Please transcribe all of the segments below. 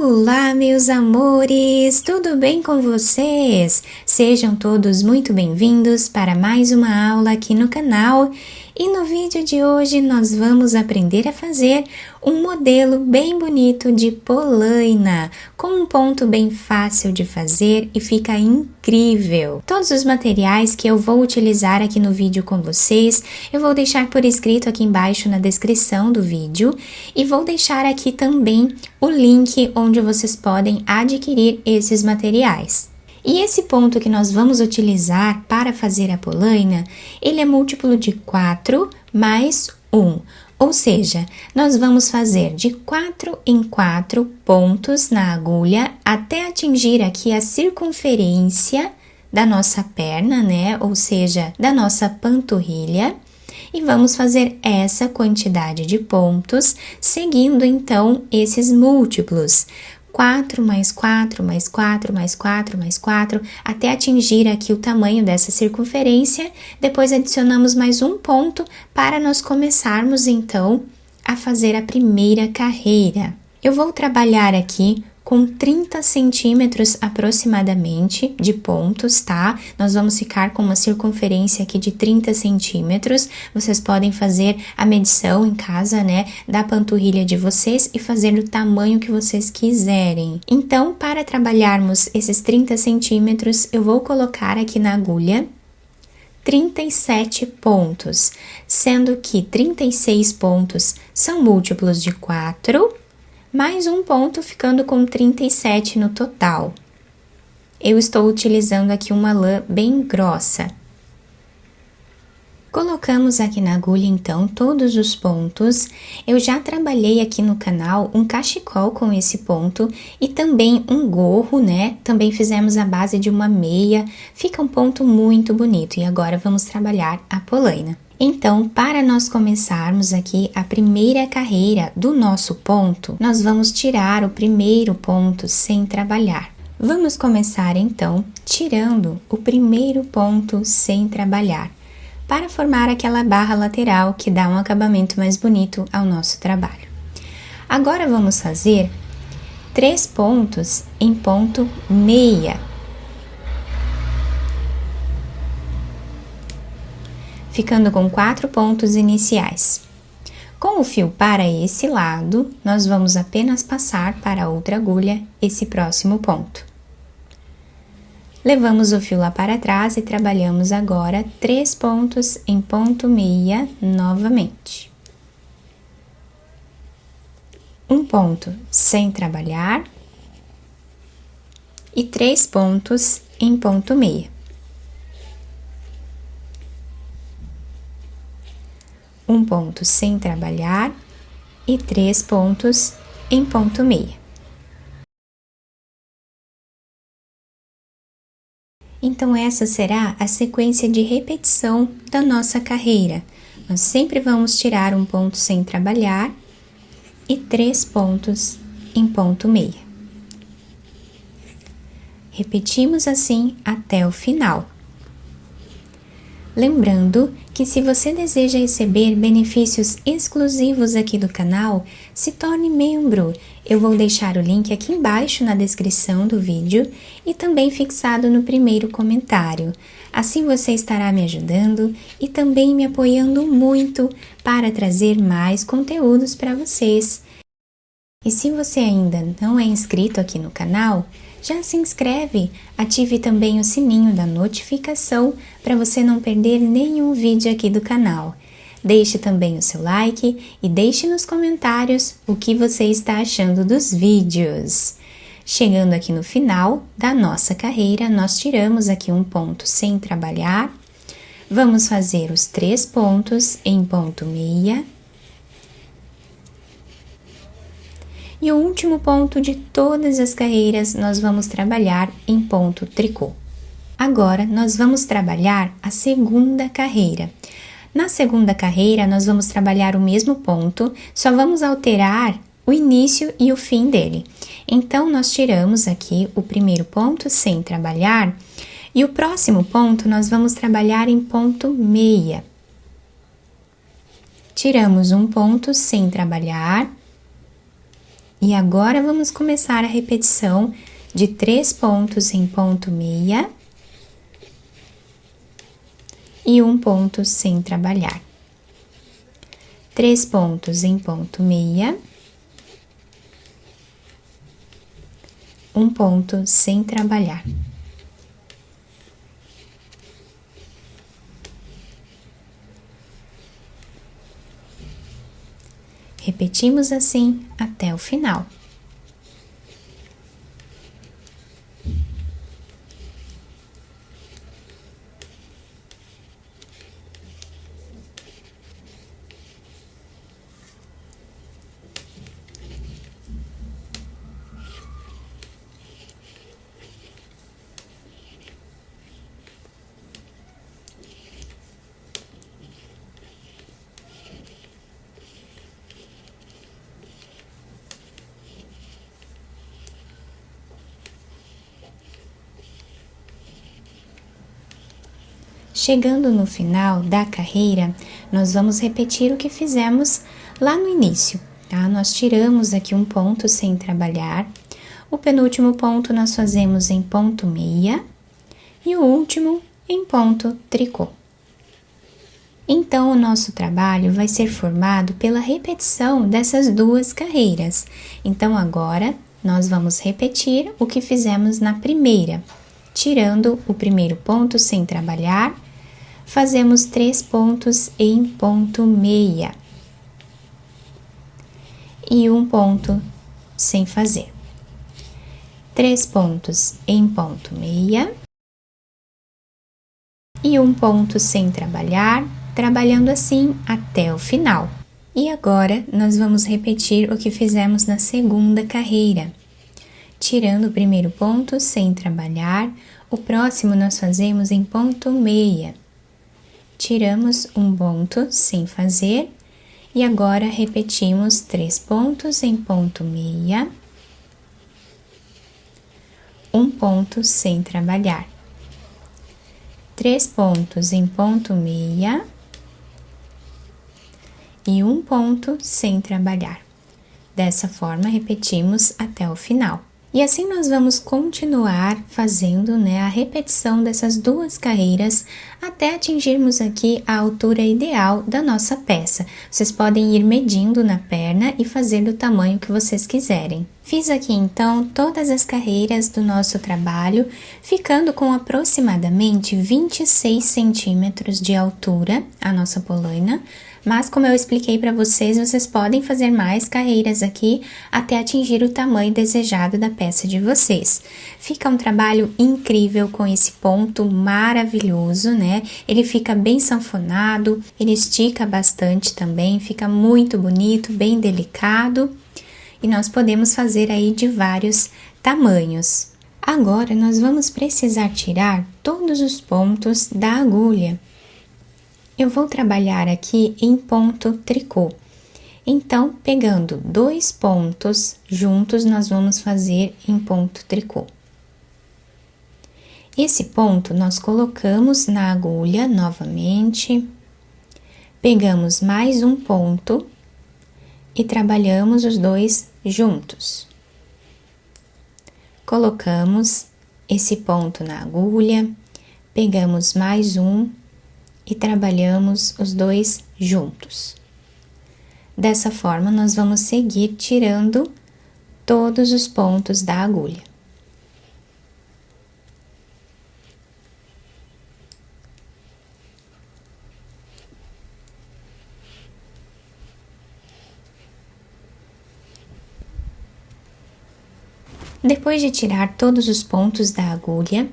Olá, meus amores! Tudo bem com vocês? Sejam todos muito bem-vindos para mais uma aula aqui no canal. E no vídeo de hoje nós vamos aprender a fazer um modelo bem bonito de polaina, com um ponto bem fácil de fazer e fica incrível. Todos os materiais que eu vou utilizar aqui no vídeo com vocês, eu vou deixar por escrito aqui embaixo na descrição do vídeo e vou deixar aqui também o link onde vocês podem adquirir esses materiais. E esse ponto que nós vamos utilizar para fazer a polaina, ele é múltiplo de 4 mais 1, ou seja, nós vamos fazer de 4 em 4 pontos na agulha até atingir aqui a circunferência da nossa perna, né, ou seja, da nossa panturrilha. E vamos fazer essa quantidade de pontos, seguindo então esses múltiplos. 4 mais 4 mais 4 mais 4 mais 4, até atingir aqui o tamanho dessa circunferência. Depois adicionamos mais um ponto para nós começarmos então a fazer a primeira carreira. Eu vou trabalhar aqui com 30 centímetros aproximadamente de pontos, tá? Nós vamos ficar com uma circunferência aqui de 30 centímetros. Vocês podem fazer a medição em casa, né, da panturrilha de vocês e fazer do tamanho que vocês quiserem. Então, para trabalharmos esses 30 centímetros, eu vou colocar aqui na agulha 37 pontos, sendo que 36 pontos são múltiplos de 4, mais um ponto, ficando com 37 no total. Eu estou utilizando aqui uma lã bem grossa. Colocamos aqui na agulha, então, todos os pontos. Eu já trabalhei aqui no canal um cachecol com esse ponto e também um gorro, né? Também fizemos a base de uma meia. Fica um ponto muito bonito. E agora vamos trabalhar a polaina. Então, para nós começarmos aqui a primeira carreira do nosso ponto, nós vamos tirar o primeiro ponto sem trabalhar. Vamos começar, então, tirando o primeiro ponto sem trabalhar, para formar aquela barra lateral que dá um acabamento mais bonito ao nosso trabalho. Agora, vamos fazer 3 pontos em ponto meia. Ficando com 4 pontos iniciais. Com o fio para esse lado, nós vamos apenas passar para a outra agulha esse próximo ponto. Levamos o fio lá para trás e trabalhamos agora 3 pontos em ponto meia novamente. Um ponto sem trabalhar e 3 pontos em ponto meia. Um ponto sem trabalhar e 3 pontos em ponto meia. Então, essa será a sequência de repetição da nossa carreira. Nós sempre vamos tirar um ponto sem trabalhar e 3 pontos em ponto meia. Repetimos assim até o final. Lembrando que se você deseja receber benefícios exclusivos aqui do canal, se torne membro. Eu vou deixar o link aqui embaixo na descrição do vídeo e também fixado no primeiro comentário. Assim você estará me ajudando e também me apoiando muito para trazer mais conteúdos para vocês. E se você ainda não é inscrito aqui no canal, já se inscreve, ative também o sininho da notificação para você não perder nenhum vídeo aqui do canal. Deixe também o seu like e deixe nos comentários o que você está achando dos vídeos. Chegando aqui no final da nossa carreira, nós tiramos aqui um ponto sem trabalhar. Vamos fazer os 3 pontos em ponto meia. E o último ponto de todas as carreiras, nós vamos trabalhar em ponto tricô. Agora, nós vamos trabalhar a segunda carreira. Na segunda carreira, nós vamos trabalhar o mesmo ponto, só vamos alterar o início e o fim dele. Então, nós tiramos aqui o primeiro ponto sem trabalhar, e o próximo ponto nós vamos trabalhar em ponto meia. Tiramos um ponto sem trabalhar, E agora vamos começar a repetição de 3 pontos em ponto meia e 1 ponto sem trabalhar. 3 pontos em ponto meia, 1 ponto sem trabalhar. Repetimos assim até o final. Chegando no final da carreira, nós vamos repetir o que fizemos lá no início, tá? Nós tiramos aqui um ponto sem trabalhar, o penúltimo ponto nós fazemos em ponto meia e o último em ponto tricô. Então, o nosso trabalho vai ser formado pela repetição dessas 2 carreiras. Então, agora, nós vamos repetir o que fizemos na primeira. Tirando o primeiro ponto sem trabalhar, fazemos 3 pontos em ponto meia e 1 ponto sem fazer. 3 pontos em ponto meia e 1 ponto sem trabalhar, trabalhando assim até o final. E agora, nós vamos repetir o que fizemos na segunda carreira. Tirando o primeiro ponto sem trabalhar, o próximo nós fazemos em ponto meia. Tiramos um ponto sem fazer e agora repetimos 3 pontos em ponto meia, 1 ponto sem trabalhar. 3 pontos em ponto meia e 1 ponto sem trabalhar. Dessa forma, repetimos até o final. E assim nós vamos continuar fazendo, a repetição dessas 2 carreiras até atingirmos aqui a altura ideal da nossa peça. Vocês podem ir medindo na perna e fazer do tamanho que vocês quiserem. Fiz aqui então todas as carreiras do nosso trabalho, ficando com aproximadamente 26 centímetros de altura a nossa polaina. Mas como eu expliquei para vocês, vocês podem fazer mais carreiras aqui até atingir o tamanho desejado da peça de vocês. Fica um trabalho incrível com esse ponto maravilhoso, Ele fica bem sanfonado, ele estica bastante também, fica muito bonito, bem delicado. E nós podemos fazer aí de vários tamanhos. Agora, nós vamos precisar tirar todos os pontos da agulha. Eu vou trabalhar aqui em ponto tricô. Então, pegando 2 pontos juntos, nós vamos fazer em ponto tricô. Esse ponto nós colocamos na agulha novamente, pegamos mais um ponto e trabalhamos os 2 juntos. Colocamos esse ponto na agulha, pegamos mais um e trabalhamos os 2 juntos. Dessa forma, nós vamos seguir tirando todos os pontos da agulha. Depois de tirar todos os pontos da agulha,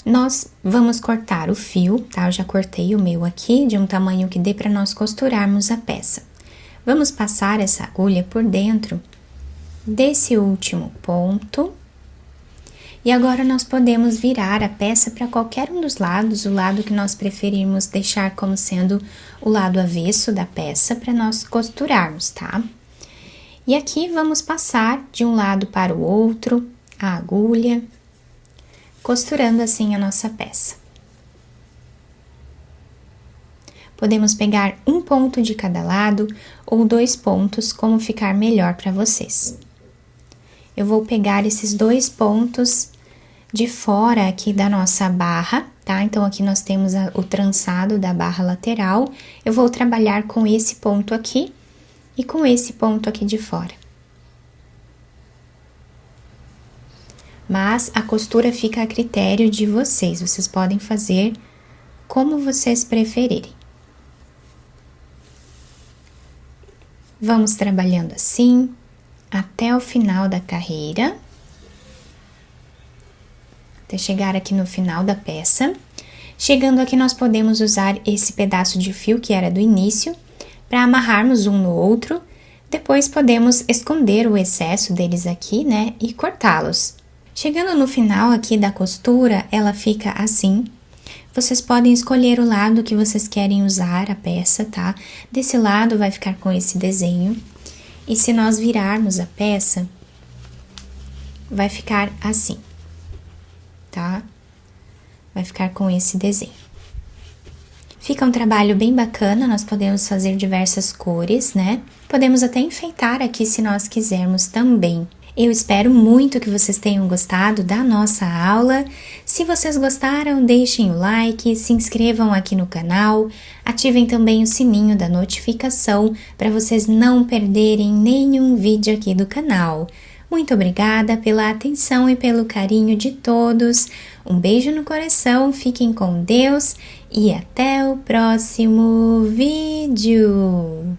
nós vamos cortar o fio, tá? Eu já cortei o meu aqui, de um tamanho que dê para nós costurarmos a peça. Vamos passar essa agulha por dentro desse último ponto. E agora, nós podemos virar a peça para qualquer um dos lados, o lado que nós preferirmos deixar como sendo o lado avesso da peça, para nós costurarmos, tá? E aqui, vamos passar de um lado para o outro a agulha, costurando assim a nossa peça. Podemos pegar um ponto de cada lado ou 2 pontos, como ficar melhor para vocês. eu vou pegar esses 2 pontos de fora aqui da nossa barra, tá? Então, aqui nós temos o trançado da barra lateral. Eu vou trabalhar com esse ponto aqui e com esse ponto aqui de fora. Mas a costura fica a critério de vocês podem fazer como vocês preferirem. Vamos trabalhando assim até o final da carreira. Até chegar aqui no final da peça. Chegando aqui, nós podemos usar esse pedaço de fio que era do início para amarrarmos um no outro. Depois podemos esconder o excesso deles aqui, né, e cortá-los. Chegando no final aqui da costura, ela fica assim. Vocês podem escolher o lado que vocês querem usar a peça, tá? Desse lado vai ficar com esse desenho. E se nós virarmos a peça, vai ficar assim, tá? Vai ficar com esse desenho. Fica um trabalho bem bacana, nós podemos fazer diversas cores, né? Podemos até enfeitar aqui se nós quisermos também. Eu espero muito que vocês tenham gostado da nossa aula. Se vocês gostaram, deixem o like, se inscrevam aqui no canal, ativem também o sininho da notificação para vocês não perderem nenhum vídeo aqui do canal. Muito obrigada pela atenção e pelo carinho de todos. Um beijo no coração, fiquem com Deus e até o próximo vídeo!